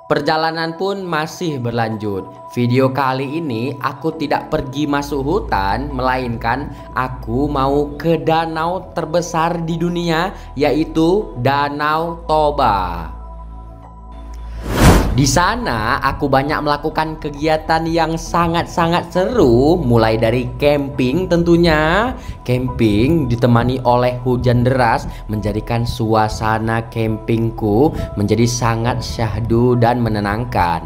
Perjalanan pun masih berlanjut. Video kali ini aku tidak pergi masuk hutan, melainkan aku mau ke danau terbesar di dunia, yaitu Danau Toba. Di sana aku banyak melakukan kegiatan yang sangat-sangat seru, mulai dari camping tentunya. Camping ditemani oleh hujan deras menjadikan suasana campingku menjadi sangat syahdu dan menenangkan.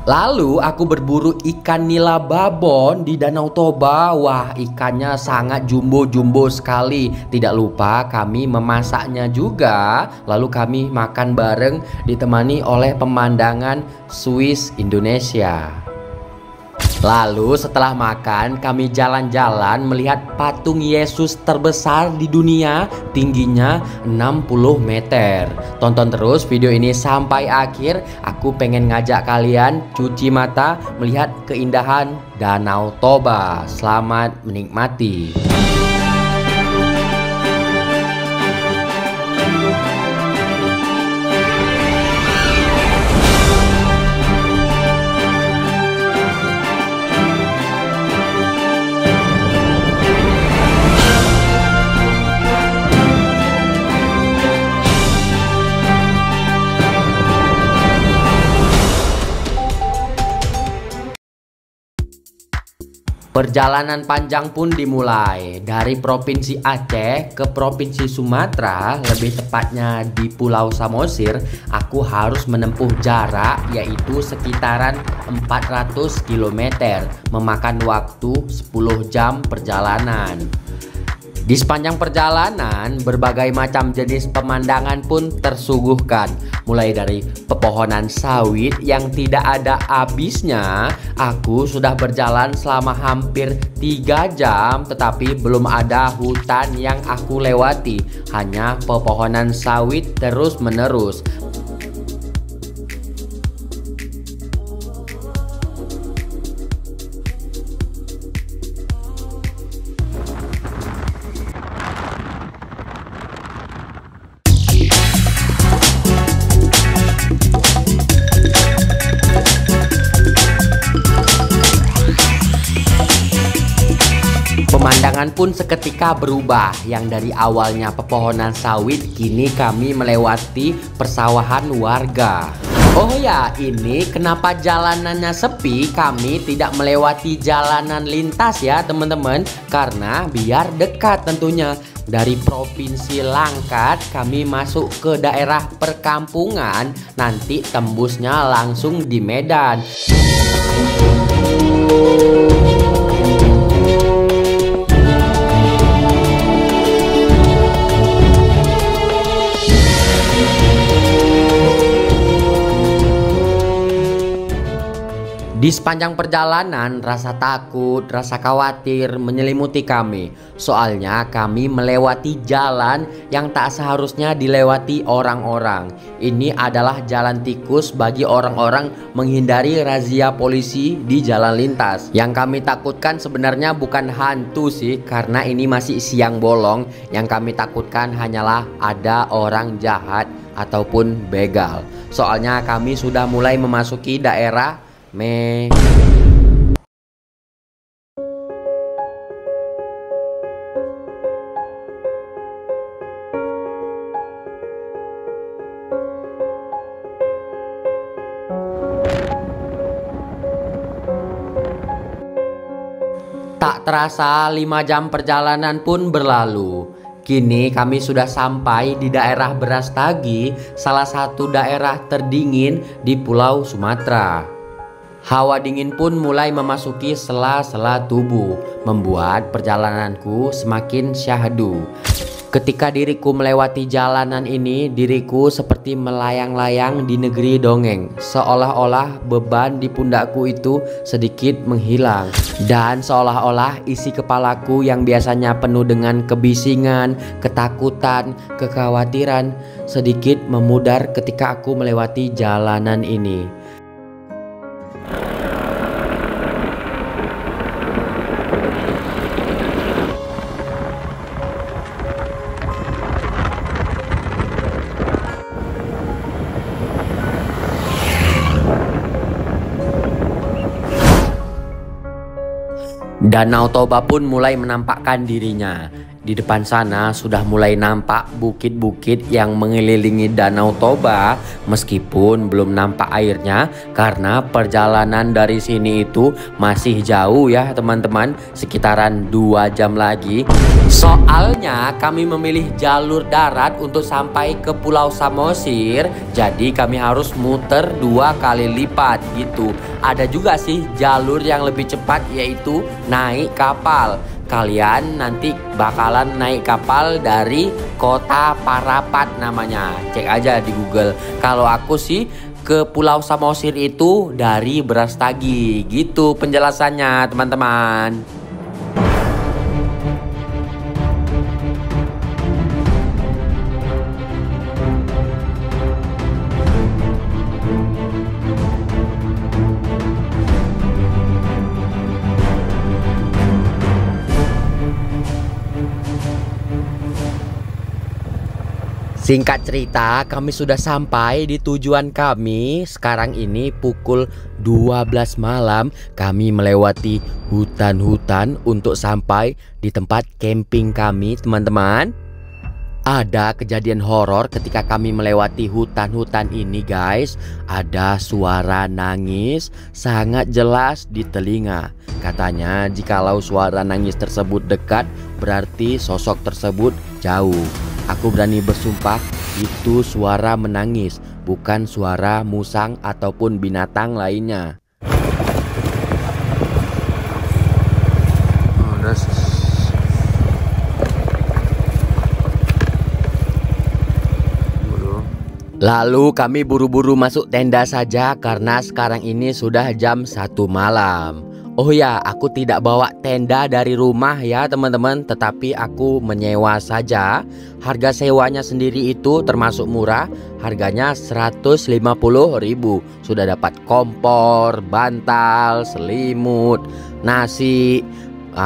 Lalu aku berburu ikan nila babon di Danau Toba. Wah, ikannya sangat jumbo-jumbo sekali. Tidak lupa kami memasaknya juga. Lalu kami makan bareng ditemani oleh pemandangan Swiss Indonesia. Lalu setelah makan kami jalan-jalan melihat patung Yesus terbesar di dunia, tingginya 60 meter. Tonton terus video ini sampai akhir. Aku pengen ngajak kalian cuci mata melihat keindahan Danau Toba. Selamat menikmati. Perjalanan panjang pun dimulai dari Provinsi Aceh ke Provinsi Sumatera, lebih tepatnya di Pulau Samosir. Aku harus menempuh jarak yaitu sekitaran 400 km, memakan waktu 10 jam perjalanan. Di sepanjang perjalanan, berbagai macam jenis pemandangan pun tersuguhkan. Mulai dari pepohonan sawit yang tidak ada habisnya. Aku sudah berjalan selama hampir 3 jam, tetapi belum ada hutan yang aku lewati. Hanya pepohonan sawit terus menerus. Pemandangan pun seketika berubah. Yang dari awalnya pepohonan sawit, kini kami melewati persawahan warga. Oh ya, ini kenapa jalanannya sepi? Kami tidak melewati jalanan lintas ya teman-teman, karena biar dekat tentunya. Dari Provinsi Langkat kami masuk ke daerah perkampungan, nanti tembusnya langsung di Medan. Di sepanjang perjalanan, rasa takut, rasa khawatir menyelimuti kami. Soalnya kami melewati jalan yang tak seharusnya dilewati orang-orang. Ini adalah jalan tikus bagi orang-orang menghindari razia polisi di jalan lintas. Yang kami takutkan sebenarnya bukan hantu sih, karena ini masih siang bolong. Yang kami takutkan hanyalah ada orang jahat ataupun begal. Soalnya kami sudah mulai memasuki daerah Tak terasa 5 jam perjalanan pun berlalu. Kini kami sudah sampai di daerah Brastagi, salah satu daerah terdingin di Pulau Sumatera. Hawa dingin pun mulai memasuki sela-sela tubuh, membuat perjalananku semakin syahdu. Ketika diriku melewati jalanan ini, diriku seperti melayang-layang di negeri dongeng. Seolah-olah beban di pundakku itu sedikit menghilang. Dan seolah-olah isi kepalaku yang biasanya penuh dengan kebisingan, ketakutan, kekhawatiran sedikit memudar ketika aku melewati jalanan ini. Danau Toba pun mulai menampakkan dirinya. Di depan sana sudah mulai nampak bukit-bukit yang mengelilingi Danau Toba, meskipun belum nampak airnya karena perjalanan dari sini itu masih jauh ya teman-teman, sekitaran 2 jam lagi. Soalnya kami memilih jalur darat untuk sampai ke Pulau Samosir, jadi kami harus muter 2 kali lipat gitu. Ada juga sih jalur yang lebih cepat, yaitu naik kapal. Kalian nanti bakalan naik kapal dari kota Parapat namanya. Cek aja di Google. Kalau aku sih ke Pulau Samosir itu dari Brastagi. Gitu penjelasannya teman-teman. Singkat cerita, kami sudah sampai di tujuan kami. Sekarang ini pukul 12 malam. Kami melewati hutan-hutan untuk sampai di tempat camping kami, teman-teman. Ada kejadian horor ketika kami melewati hutan-hutan ini, guys. Ada suara nangis sangat jelas di telinga. Katanya jikalau suara nangis tersebut dekat, berarti sosok tersebut jauh. Aku berani bersumpah itu suara menangis, bukan suara musang ataupun binatang lainnya. Lalu kami buru-buru masuk tenda saja karena sekarang ini sudah jam 1 malam. Oh ya, aku tidak bawa tenda dari rumah ya teman-teman, tetapi aku menyewa saja. Harga sewanya sendiri itu termasuk murah, harganya 150.000. Sudah dapat kompor, bantal, selimut, nasi,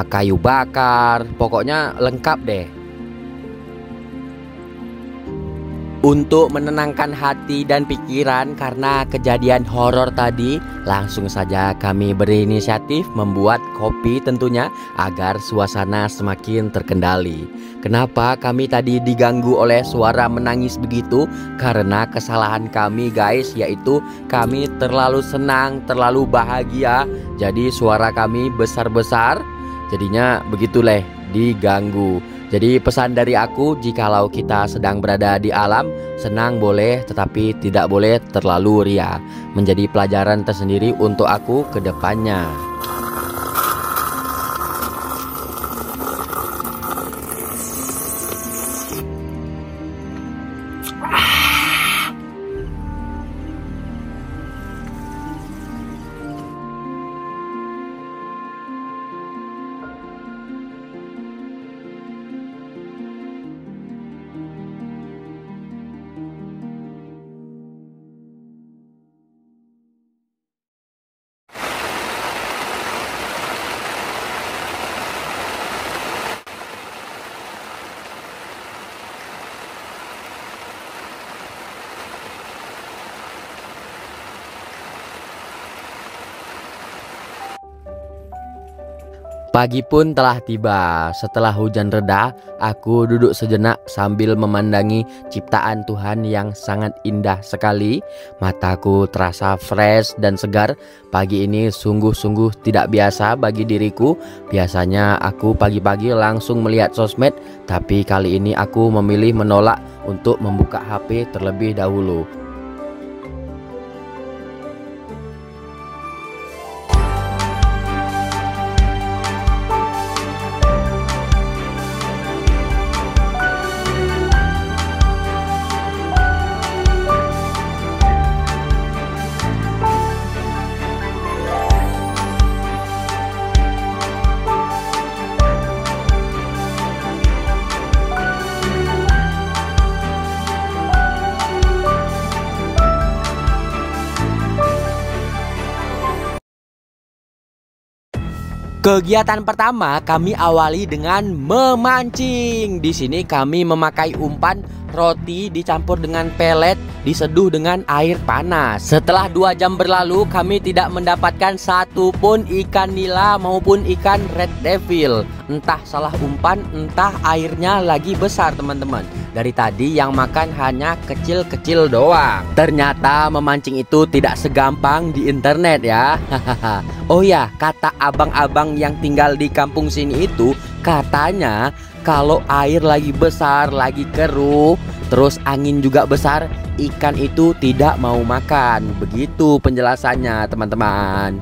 kayu bakar, pokoknya lengkap deh. Untuk menenangkan hati dan pikiran karena kejadian horor tadi, langsung saja kami berinisiatif membuat kopi tentunya agar suasana semakin terkendali. Kenapa kami tadi diganggu oleh suara menangis begitu? Karena kesalahan kami guys, yaitu kami terlalu senang, terlalu bahagia. Jadi suara kami besar-besar, jadinya begitulah diganggu. Jadi pesan dari aku, jikalau kita sedang berada di alam, senang boleh tetapi tidak boleh terlalu ria. Menjadi pelajaran tersendiri untuk aku ke depannya. Pagi pun telah tiba. Setelah hujan reda, aku duduk sejenak sambil memandangi ciptaan Tuhan yang sangat indah sekali. Mataku terasa fresh dan segar. Pagi ini sungguh-sungguh tidak biasa bagi diriku. Biasanya aku pagi-pagi langsung melihat sosmed, tapi kali ini aku memilih menolak untuk membuka HP terlebih dahulu. Kegiatan pertama kami awali dengan memancing. Di sini kami memakai umpan, roti dicampur dengan pelet, diseduh dengan air panas. Setelah 2 jam berlalu, kami tidak mendapatkan satupun ikan nila maupun ikan red devil. Entah salah umpan, entah airnya lagi besar teman-teman. Dari tadi yang makan hanya kecil-kecil doang. Ternyata memancing itu tidak segampang di internet ya. Oh ya, kata abang-abang yang tinggal di kampung sini itu, katanya kalau air lagi besar, lagi keruh, terus angin juga besar, ikan itu tidak mau makan. Begitu penjelasannya teman-teman.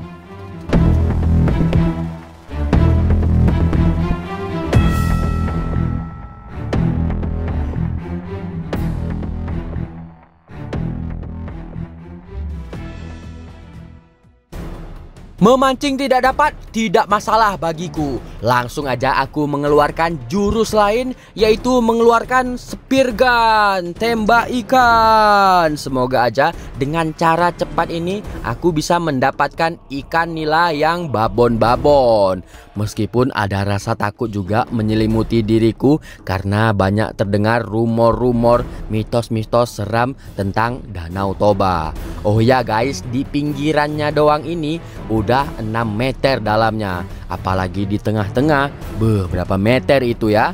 Memancing tidak dapat, tidak masalah bagiku. Langsung aja aku mengeluarkan jurus lain, yaitu mengeluarkan spear gun, tembak ikan. Semoga aja dengan cara cepat ini aku bisa mendapatkan ikan nila yang babon-babon. Meskipun ada rasa takut juga menyelimuti diriku karena banyak terdengar rumor-rumor, mitos-mitos seram tentang Danau Toba. Oh ya guys, di pinggirannya doang ini udah 6 meter dalamnya. Apalagi di tengah-tengah, berapa meter itu ya.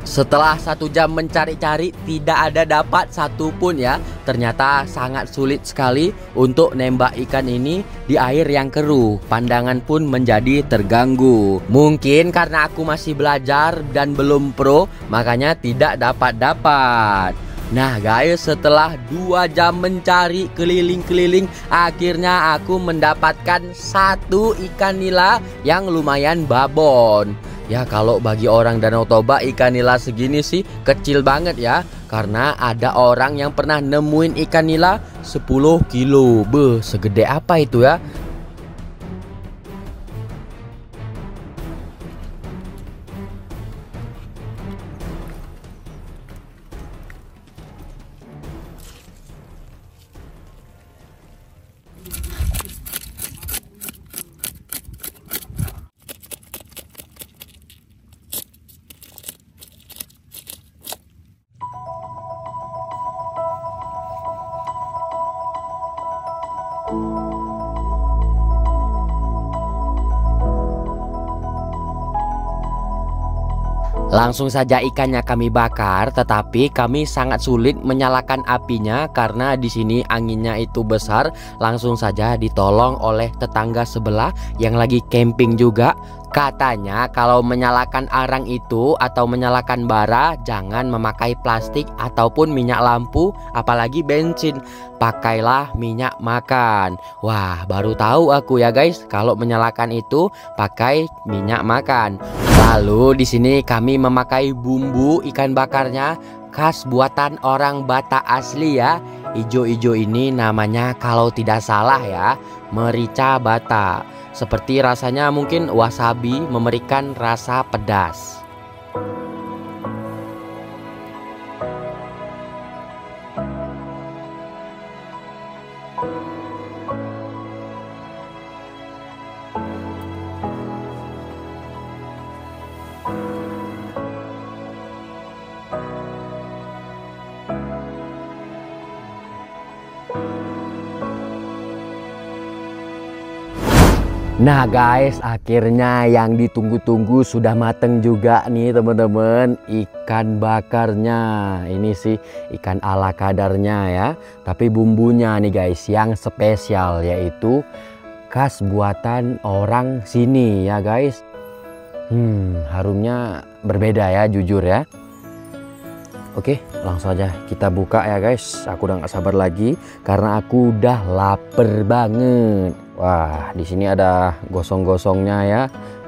Setelah 1 jam mencari-cari, tidak ada dapat satupun ya. Ternyata sangat sulit sekali untuk nembak ikan ini di air yang keruh. Pandangan pun menjadi terganggu. Mungkin karena aku masih belajar dan belum pro, makanya tidak dapat-dapat. Nah guys, setelah 2 jam mencari keliling-keliling, akhirnya aku mendapatkan 1 ikan nila yang lumayan babon. Ya kalau bagi orang Danau Toba, ikan nila segini sih kecil banget ya. Karena ada orang yang pernah nemuin ikan nila 10 kilo. Beuh, segede apa itu ya? Langsung saja ikannya kami bakar, tetapi kami sangat sulit menyalakan apinya karena di sini anginnya itu besar. Langsung saja ditolong oleh tetangga sebelah yang lagi camping juga. Katanya kalau menyalakan arang itu atau menyalakan bara, jangan memakai plastik ataupun minyak lampu, apalagi bensin. Pakailah minyak makan. Wah, baru tahu aku ya guys, kalau menyalakan itu pakai minyak makan. Lalu di sini kami memakai bumbu ikan bakarnya khas buatan orang Batak asli ya. Ijo-ijo ini namanya kalau tidak salah ya, merica Batak. Seperti rasanya mungkin wasabi, memberikan rasa pedas. Nah guys, akhirnya yang ditunggu-tunggu sudah mateng juga nih teman-teman. Ikan bakarnya, ini sih ikan ala kadarnya ya. Tapi bumbunya nih guys yang spesial, yaitu khas buatan orang sini ya guys. Harumnya berbeda ya, jujur ya. Oke, langsung aja kita buka ya guys. Aku udah gak sabar lagi karena aku udah lapar banget. Wah, di sini ada gosong-gosongnya ya.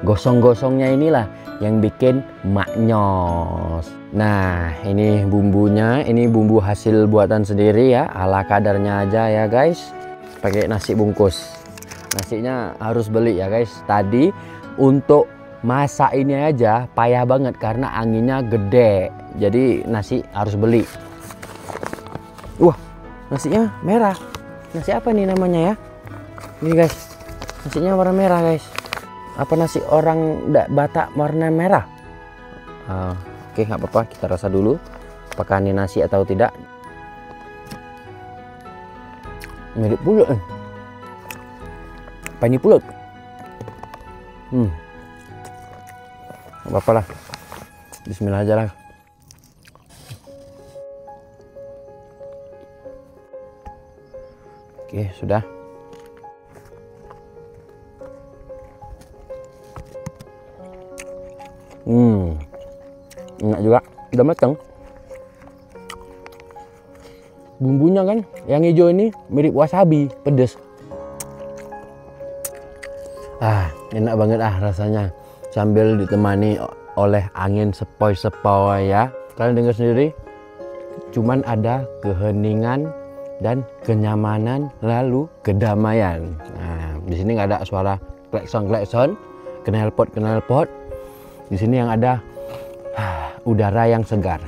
Gosong-gosongnya inilah yang bikin maknyos. Nah, ini bumbunya, ini bumbu hasil buatan sendiri ya, ala kadarnya aja ya guys. Pakai nasi bungkus. Nasinya harus beli ya guys. Tadi untuk masak ini aja payah banget karena anginnya gede. Jadi nasi harus beli. Wah, nasinya merah. Nasi apa nih namanya ya? Ini guys, nasinya warna merah guys. apa nasi orang Batak warna merah. Oke, nggak apa-apa, kita rasa dulu apakah ini nasi atau tidak. Mirip pulut. Apa ini pulut? Nggak apa-apa lah. Bismillah aja lah. Oke, sudah. Enak juga, udah matang. Bumbunya kan yang hijau ini mirip wasabi, pedes. Enak banget rasanya, sambil ditemani oleh angin sepoi-sepoi ya. Kalian dengar sendiri, cuman ada keheningan dan kenyamanan, lalu kedamaian. Nah, di sini nggak ada suara klekson, knalpot. Di sini yang ada udara yang segar.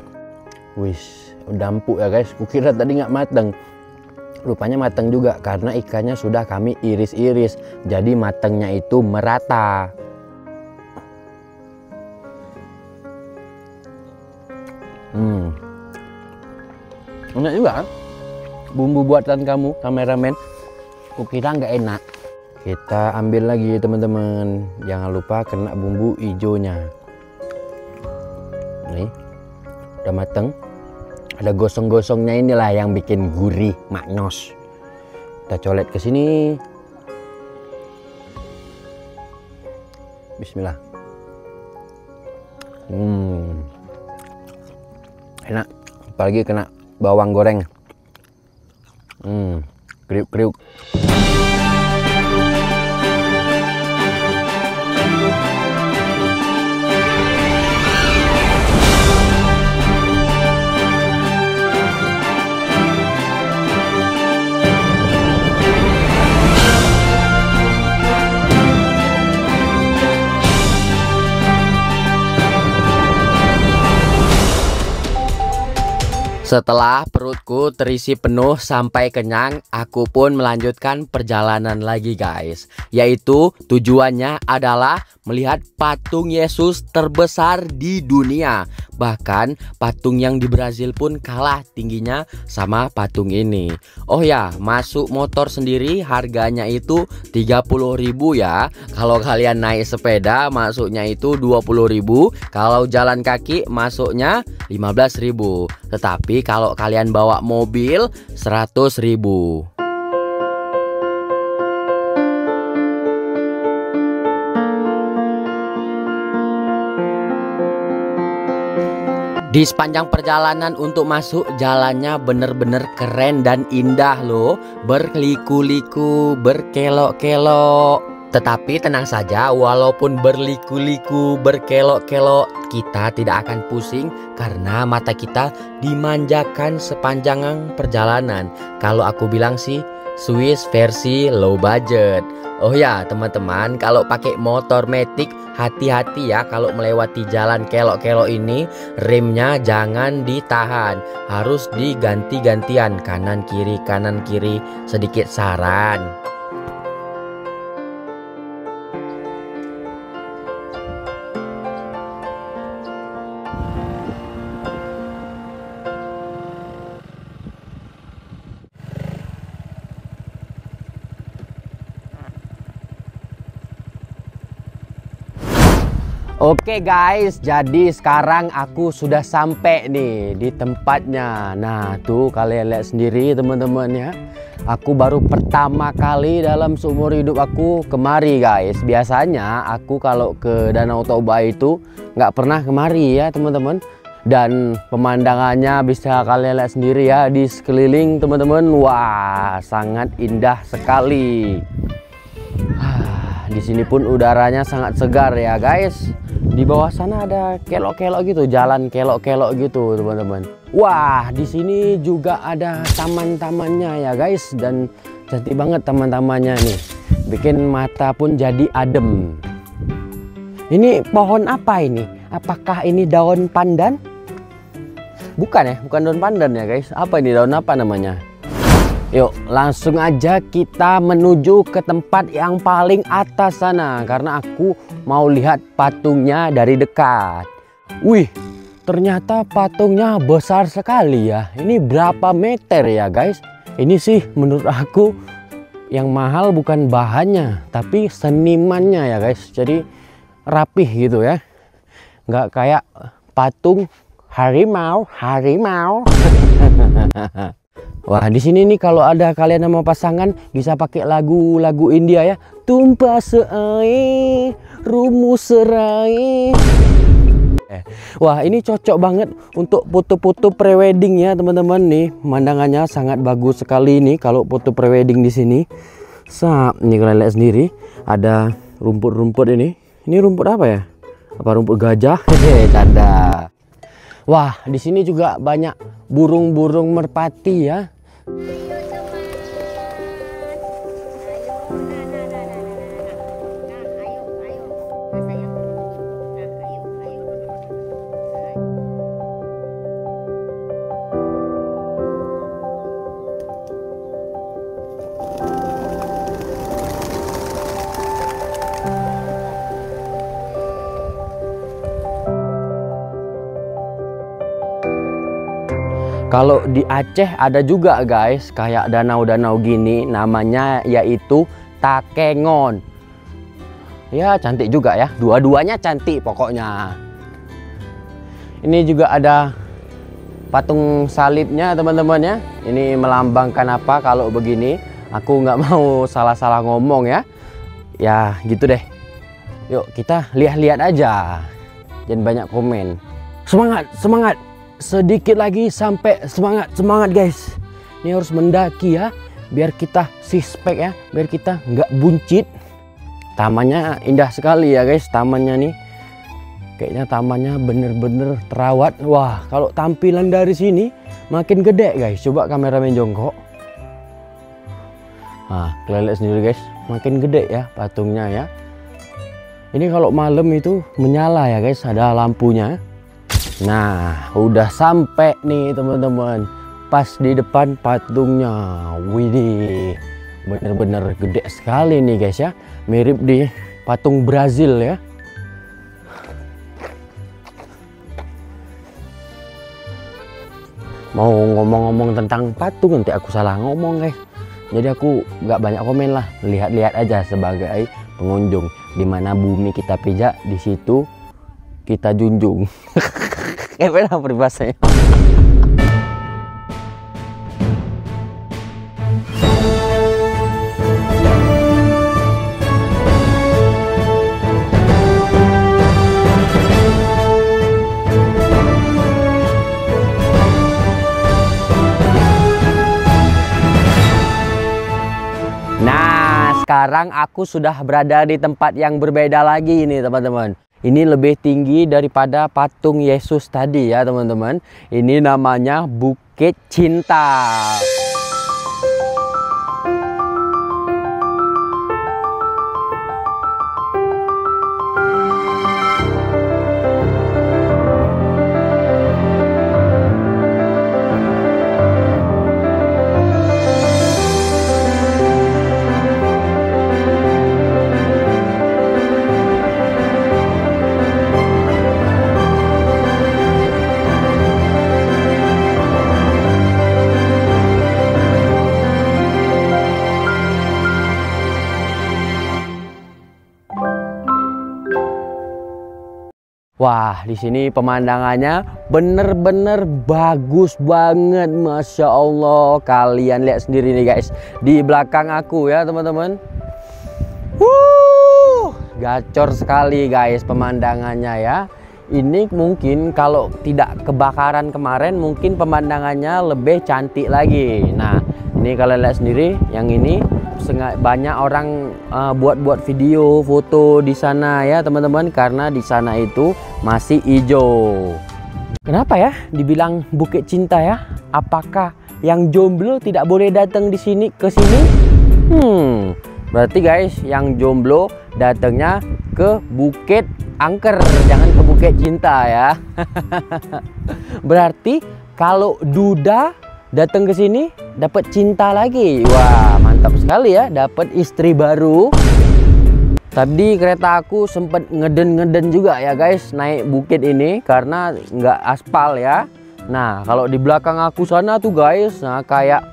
Wis, udah empuk ya guys. Kukira tadi nggak mateng. Rupanya mateng juga karena ikannya sudah kami iris-iris. Jadi matengnya itu merata. Enak juga kan? Bumbu buatan kamu, kameramen. Kukira nggak enak. Kita ambil lagi teman-teman. Jangan lupa kena bumbu hijaunya. Nih, udah mateng. Ada gosong-gosongnya, inilah yang bikin gurih, maknyos. Kita colet ke sini. Bismillah. Enak. Apalagi kena bawang goreng. Kriuk-kriuk. Setelah perutku terisi penuh sampai kenyang, aku pun melanjutkan perjalanan lagi guys. Yaitu tujuannya adalah melihat patung Yesus terbesar di dunia. Bahkan patung yang di Brazil pun kalah tingginya sama patung ini. Oh ya, masuk motor sendiri harganya itu 30.000 ya. Kalau kalian naik sepeda masuknya itu 20.000. Kalau jalan kaki masuknya 15.000. Tetapi kalau kalian bawa mobil 100.000. Di sepanjang perjalanan untuk masuk, jalannya bener-bener keren dan indah loh. Berliku-liku, berkelok-kelok. Tetapi tenang saja, walaupun berliku-liku, berkelok-kelok, kita tidak akan pusing karena mata kita dimanjakan sepanjang perjalanan. Kalau aku bilang sih, Swiss versi low budget. Oh ya teman-teman, kalau pakai motor matic hati-hati ya kalau melewati jalan kelok-kelok ini. Remnya jangan ditahan, harus diganti-gantian kanan kiri. Sedikit saran. Oke guys, jadi sekarang aku sudah sampai nih di tempatnya. Nah tuh kalian lihat sendiri teman-teman ya. Aku baru pertama kali dalam seumur hidup aku kemari guys. Biasanya aku kalau ke Danau Toba itu nggak pernah kemari ya teman-teman. Dan pemandangannya bisa kalian lihat sendiri ya di sekeliling teman-teman. Wah, sangat indah sekali. Di sini pun udaranya sangat segar ya guys. Di bawah sana ada kelok-kelok gitu, jalan kelok-kelok gitu teman-teman. Wah, di sini juga ada taman-tamannya ya guys, dan cantik banget taman-tamannya nih. Bikin mata pun jadi adem. Ini pohon apa ini? Apakah ini daun pandan? Bukan ya, bukan daun pandan ya guys. Apa ini, daun apa namanya? Yuk langsung aja kita menuju ke tempat yang paling atas sana, karena aku mau lihat patungnya dari dekat. Wih, ternyata patungnya besar sekali ya. Ini berapa meter ya guys? Ini sih menurut aku yang mahal bukan bahannya, tapi senimannya ya guys. Jadi rapih gitu ya, nggak kayak patung harimau. Wah, di sini nih kalau ada kalian sama pasangan bisa pakai lagu-lagu India ya. Tumpah seair, rumus serai. Wah, ini cocok banget untuk foto-foto prewedding ya teman-teman nih. Pemandangannya sangat bagus sekali nih kalau foto prewedding di sini. Ini kalian lihat sendiri, ada rumput-rumput ini. Ini rumput apa ya? Apa rumput gajah? Hehe, canda. Wah, di sini juga banyak burung-burung merpati ya. Kalau di Aceh ada juga guys kayak danau-danau gini, namanya yaitu Takengon. Ya cantik juga ya, dua-duanya cantik pokoknya. Ini juga ada patung salibnya teman-teman ya. Ini melambangkan apa kalau begini? Aku nggak mau salah-salah ngomong ya. Ya gitu deh. Yuk kita lihat-lihat aja. Jangan banyak komen. Semangat, semangat. Sedikit lagi sampai semangat guys. Ini harus mendaki ya, biar kita sispek ya, biar kita nggak buncit. Tamannya indah sekali ya guys, tamannya nih kayaknya tamannya bener-bener terawat. Wah, kalau tampilan dari sini makin gede guys. Coba kameramen jongkok. Nah, kalian lihat sendiri guys, makin gede ya patungnya ya. Ini kalau malam itu menyala ya guys, ada lampunya. Nah, udah sampai nih teman-teman, pas di depan patungnya. Widih, bener-bener gede sekali nih guys ya, mirip di patung Brazil ya. Mau ngomong-ngomong tentang patung nanti aku salah ngomong guys, jadi aku nggak banyak komen lah, lihat-lihat aja sebagai pengunjung. Dimana bumi kita pijak, di situ kita junjung. Kayak beda peribahasanya. Nah, sekarang aku sudah berada di tempat yang berbeda lagi nih teman-teman. Ini lebih tinggi daripada patung Yesus tadi ya teman-teman. Ini namanya Bukit Cinta. Wah, di sini pemandangannya bener-bener bagus banget, Masya Allah. Kalian lihat sendiri nih guys, di belakang aku ya teman-teman. Gacor sekali guys pemandangannya ya. Ini mungkin kalau tidak kebakaran kemarin, mungkin pemandangannya lebih cantik lagi. Nah, ini kalian lihat sendiri, yang ini banyak orang buat video foto di sana ya teman-teman, karena di sana itu masih hijau. Kenapa ya dibilang Bukit Cinta ya? Apakah yang jomblo tidak boleh datang di sini ke sini? Berarti guys, yang jomblo datangnya ke Bukit Angker, jangan ke Bukit Cinta ya. Berarti kalau duda datang ke sini dapat cinta lagi. Wah, mantap sekali ya, dapat istri baru. Tadi kereta aku sempat ngeden-ngeden juga ya guys, naik bukit ini karena nggak aspal ya. Nah, kalau di belakang aku sana tuh guys, nah kayak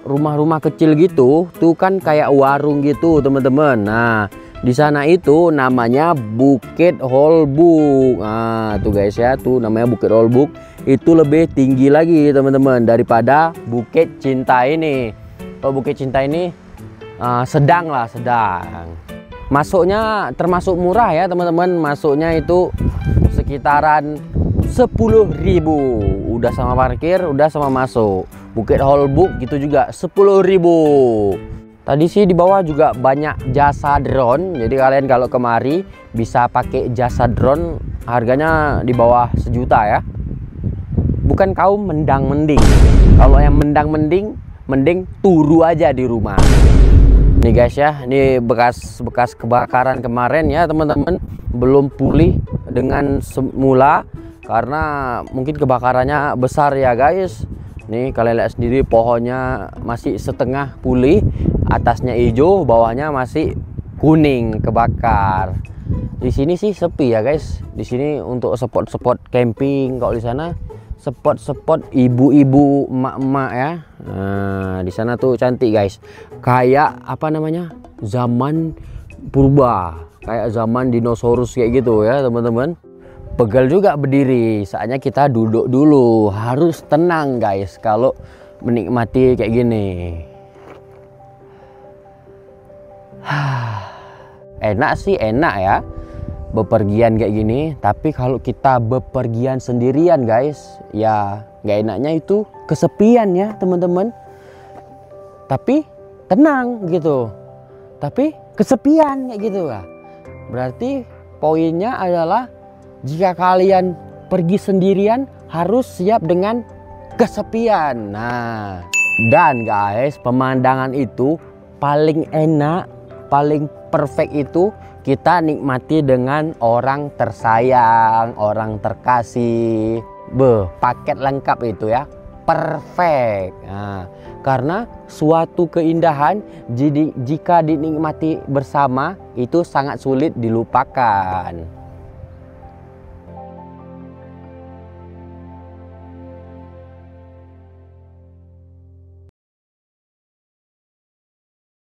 rumah-rumah kecil gitu, tuh kan kayak warung gitu teman-teman. Nah, di sana itu namanya Bukit Holbuk. Nah, tuh guys ya, tuh namanya Bukit Holbuk. Itu lebih tinggi lagi teman-teman daripada Bukit Cinta ini. Kalau Bukit Cinta ini sedang lah, sedang. Masuknya termasuk murah ya teman-teman. Masuknya itu sekitaran 10.000. Udah sama parkir, udah sama masuk. Bukit Holbuk gitu juga 10.000. Tadi sih di bawah juga banyak jasa drone. Jadi kalian kalau kemari bisa pakai jasa drone. Harganya di bawah 1 juta ya. Bukan kaum mendang-mending. Kalau yang mendang-mending, mending turu aja di rumah. Nih guys ya, ini bekas kebakaran kemarin ya teman-teman, belum pulih dengan semula karena mungkin kebakarannya besar ya guys. Nih kalian lihat sendiri, pohonnya masih setengah pulih, atasnya hijau, bawahnya masih kuning kebakar. Di sini sih sepi ya guys. Di sini untuk spot-spot camping. Kalau di sana spot-spot ibu-ibu, emak-emak ya. Nah, di sana tuh cantik guys. Kayak apa namanya? Zaman purba, kayak zaman dinosaurus kayak gitu ya, teman-teman. Pegel juga berdiri. Saatnya kita duduk dulu. Harus tenang guys kalau menikmati kayak gini. Enak sih, enak ya bepergian kayak gini, tapi kalau kita bepergian sendirian guys, ya nggak enaknya itu kesepian ya teman-teman. Tapi tenang gitu, tapi kesepian kayak gitu lah. Berarti poinnya adalah jika kalian pergi sendirian harus siap dengan kesepian. Nah, dan guys, pemandangan itu paling enak, paling perfect itu kita nikmati dengan orang tersayang, orang terkasih. Paket lengkap itu ya, perfect. Nah, karena suatu keindahan jika dinikmati bersama itu sangat sulit dilupakan.